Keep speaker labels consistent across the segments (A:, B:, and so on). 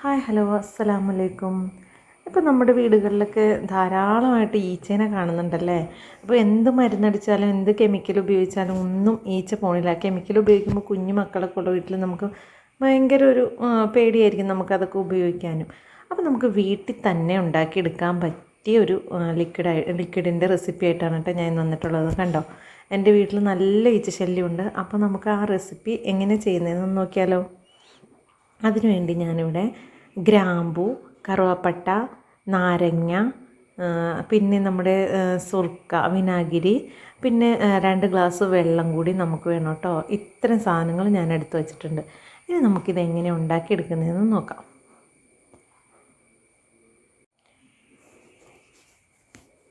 A: Hi hello അസ്സലാമലൈക്കും. ഇപ്പോൾ നമ്മുടെ വീടുകളിലൊക്കെ ധാരാളമായിട്ട് ഈച്ചേനെ കാണുന്നുണ്ടല്ലേ. അപ്പോൾ എന്ത് മരുന്നടിച്ചാലും എന്ത് കെമിക്കൽ ഉപയോഗിച്ചാലും ഒന്നും ഈച്ച പോണില്ല. കെമിക്കൽ ഉപയോഗിക്കുമ്പോൾ കുഞ്ഞു മക്കളൊക്കെ ഉള്ള വീട്ടിൽ നമുക്ക് ഭയങ്കര ഒരു പേടിയായിരിക്കും നമുക്കതൊക്കെ ഉപയോഗിക്കാനും. അപ്പോൾ നമുക്ക് വീട്ടിൽ തന്നെ ഉണ്ടാക്കിയെടുക്കാൻ പറ്റിയ ഒരു ലിക്വിഡിൻ്റെ റെസിപ്പി ആയിട്ടാണ് കേട്ടോ ഞാൻ വന്നിട്ടുള്ളത്. കണ്ടോ, എൻ്റെ വീട്ടിൽ നല്ല ഈച്ച ശല്യമുണ്ട്. അപ്പോൾ നമുക്ക് ആ റെസിപ്പി എങ്ങനെ ചെയ്യുന്നതെന്ന് നോക്കിയാലോ. അതിനുവേണ്ടി ഞാനിവിടെ ഗ്രാമ്പു, കറുവപ്പട്ട, നാരങ്ങ, പിന്നെ നമ്മുടെ സുർക്ക, വിനാഗിരി, പിന്നെ 2 ഗ്ലാസ് വെള്ളം കൂടി നമുക്ക് വേണം കേട്ടോ. ഇത്രയും സാധനങ്ങൾ ഞാൻ എടുത്ത് വെച്ചിട്ടുണ്ട്. ഇനി നമുക്കിത് എങ്ങനെ ഉണ്ടാക്കിയെടുക്കുന്നതെന്ന് നോക്കാം.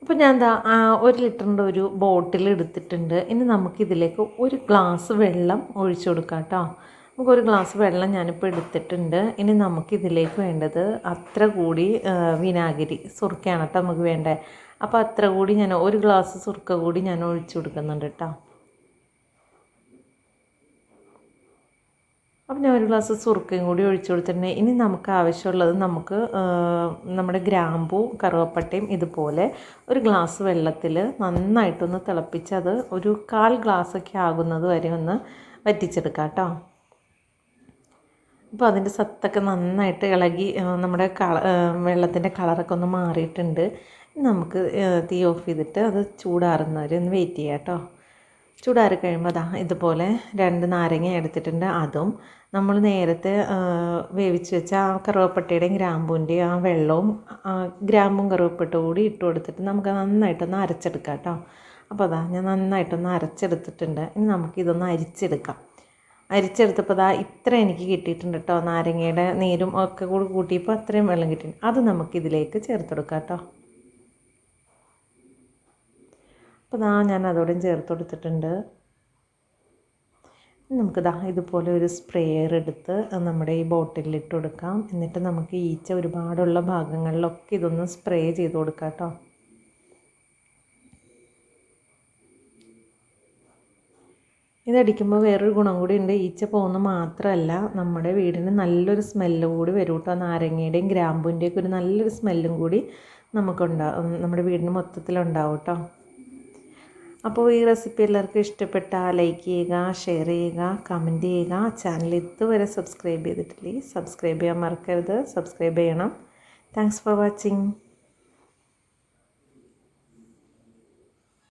A: അപ്പോൾ ഞാൻ 1 ലിറ്ററിൻ്റെ ഒരു ബോട്ടിൽ എടുത്തിട്ടുണ്ട്. ഇനി നമുക്കിതിലേക്ക് 1 ഗ്ലാസ് വെള്ളം ഒഴിച്ചു കൊടുക്കാം കേട്ടോ. നമുക്കൊരു ഗ്ലാസ് വെള്ളം ഞാനിപ്പോൾ എടുത്തിട്ടുണ്ട്. ഇനി നമുക്കിതിലേക്ക് വേണ്ടത് അത്ര കൂടി വിനാഗിരി, സുർക്കയാണ് കേട്ടോ നമുക്ക് വേണ്ടത്. അപ്പോൾ അത്ര കൂടി ഞാൻ 1 ഗ്ലാസ് സുർക്ക കൂടി ഞാൻ ഒഴിച്ചു കൊടുക്കുന്നുണ്ട് കേട്ടോ. അപ്പോൾ ഞാൻ 1 ഗ്ലാസ് സുർക്കയും കൂടി ഒഴിച്ചു കൊടുത്തിട്ടുണ്ട്. ഇനി നമുക്ക് ആവശ്യമുള്ളത് നമുക്ക് നമ്മുടെ ഗ്രാമ്പൂ, കറുവപ്പട്ടയും ഇതുപോലെ 1 ഗ്ലാസ് വെള്ളത്തിൽ നന്നായിട്ടൊന്ന് തിളപ്പിച്ച് അത് ഒരു 1/4 ഗ്ലാസ്സൊക്കെ ആകുന്നത് വരെ ഒന്ന് വറ്റിച്ചെടുക്കാം കേട്ടോ. അപ്പോൾ അതിൻ്റെ സത്തൊക്കെ നന്നായിട്ട് ഇളകി നമ്മുടെ വെള്ളത്തിൻ്റെ കളറൊക്കെ ഒന്ന് മാറിയിട്ടുണ്ട്. നമുക്ക് തീ ഓഫ് ചെയ്തിട്ട് അത് ചൂടാറുന്നവരെ ഒന്ന് വെയിറ്റ് ചെയ്യാം കേട്ടോ. ചൂടാറി കഴിയുമ്പോൾ ഇതുപോലെ 2 നാരങ്ങ എടുത്തിട്ടുണ്ട്. അതും നമ്മൾ നേരത്തെ വേവിച്ച് വെച്ച ആ കറുവപ്പട്ടയുടെയും ഗ്രാമ്പൂൻ്റെയും ആ വെള്ളവും ഗ്രാമ്പും കറുവപ്പട്ടയും കൂടി ഇട്ട് കൊടുത്തിട്ട് നമുക്ക് നന്നായിട്ടൊന്ന് അരച്ചെടുക്കാം കേട്ടോ. അപ്പോൾ ഞാൻ നന്നായിട്ടൊന്ന് അരച്ചെടുത്തിട്ടുണ്ട്. ഇനി നമുക്കിതൊന്ന് അരിച്ചെടുത്തപ്പോൾ ഇത്ര എനിക്ക് കിട്ടിയിട്ടുണ്ട് കേട്ടോ. നാരങ്ങയുടെ നീരും ഒക്കെ കൂടി കൂട്ടിയപ്പോൾ അത്രയും വെള്ളം കിട്ടിയിട്ടുണ്ട്. അത് നമുക്കിതിലേക്ക് ചേർത്ത് കൊടുക്കാം കേട്ടോ. അപ്പോൾ ഞാൻ അതോടെയും ചേർത്ത് കൊടുത്തിട്ടുണ്ട്. നമുക്ക് ഇതുപോലെ ഒരു സ്പ്രേയർ എടുത്ത് നമ്മുടെ ഈ ബോട്ടിലിൽ ഇട്ട് കൊടുക്കാം. എന്നിട്ട് നമുക്ക് ഈച്ച ഒരുപാടുള്ള ഭാഗങ്ങളിലൊക്കെ ഇതൊന്ന് സ്പ്രേ ചെയ്ത് കൊടുക്കാം കേട്ടോ. ഇതടിക്കുമ്പോൾ വേറൊരു ഗുണം കൂടി ഉണ്ട്. ഈച്ച പോകുന്ന മാത്രമല്ല, നമ്മുടെ വീടിന് നല്ലൊരു സ്മെല്ലും കൂടി വരും കേട്ടോ. നാരങ്ങയുടെയും ഗ്രാമ്പൂൻ്റെയൊക്കെ ഒരു നല്ലൊരു സ്മെല്ലും കൂടി നമുക്കുണ്ടാവും, നമ്മുടെ വീടിന് മൊത്തത്തിലുണ്ടാവും കേട്ടോ. അപ്പോൾ ഈ റെസിപ്പി എല്ലാവർക്കും ഇഷ്ടപ്പെട്ടാൽ ലൈക്ക് ചെയ്യുക, ഷെയർ ചെയ്യുക, കമൻറ്റ് ചെയ്യുക. ചാനൽ ഇതുവരെ സബ്സ്ക്രൈബ് ചെയ്തിട്ടില്ലേ, സബ്സ്ക്രൈബ് ചെയ്യാൻ മറക്കരുത്. സബ്സ്ക്രൈബ് ചെയ്യണം. Thanks for watching.